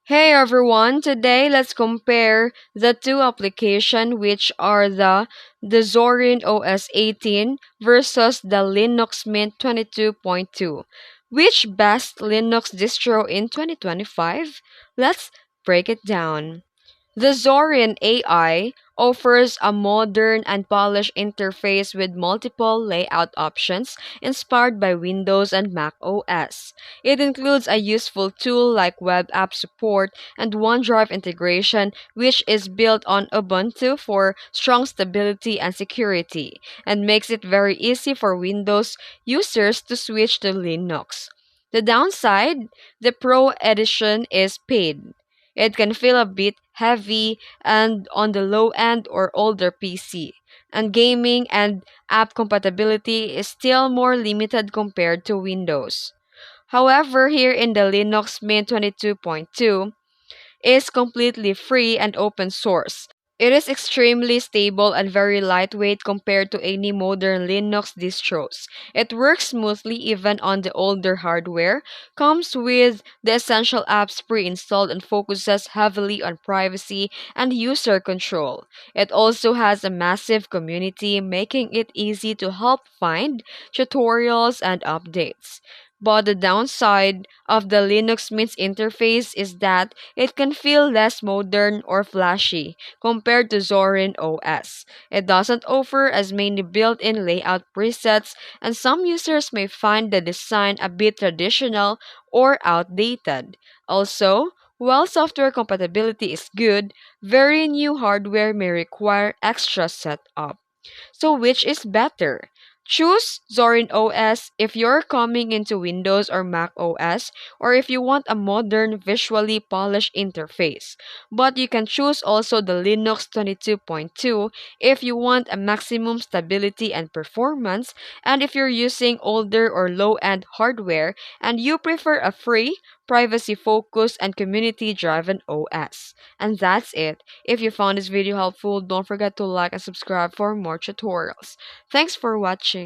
Hey everyone, today let's compare the two applications which are the Zorin OS 18 versus the Linux Mint 22.2. Which best Linux distro in 2025? Let's break it down. The Zorin AI offers a modern and polished interface with multiple layout options inspired by Windows and Mac OS. It includes a useful tool like web app support and OneDrive integration, which is built on Ubuntu for strong stability and security, and makes it very easy for Windows users to switch to Linux. The downside, the Pro Edition is paid. It can feel a bit heavy and on the low end or older PC, and gaming and app compatibility is still more limited compared to Windows. However, here in the Linux Mint 22.2, is completely free and open source. It is extremely stable and very lightweight compared to any modern Linux distros. It works smoothly even on the older hardware, comes with the essential apps pre-installed and focuses heavily on privacy and user control. It also has a massive community, making it easy to help find tutorials and updates. But the downside of the Linux Mint interface is that it can feel less modern or flashy compared to Zorin OS. It doesn't offer as many built-in layout presets, and some users may find the design a bit traditional or outdated. Also, while software compatibility is good, very new hardware may require extra setup. So which is better? Choose Zorin OS if you're coming into Windows or Mac OS, or if you want a modern, visually polished interface. But you can choose also the Linux 22.2 if you want a maximum stability and performance, and if you're using older or low-end hardware and you prefer a free, privacy-focused, and community-driven OS. And that's it. If you found this video helpful, don't forget to like and subscribe for more tutorials. Thanks for watching.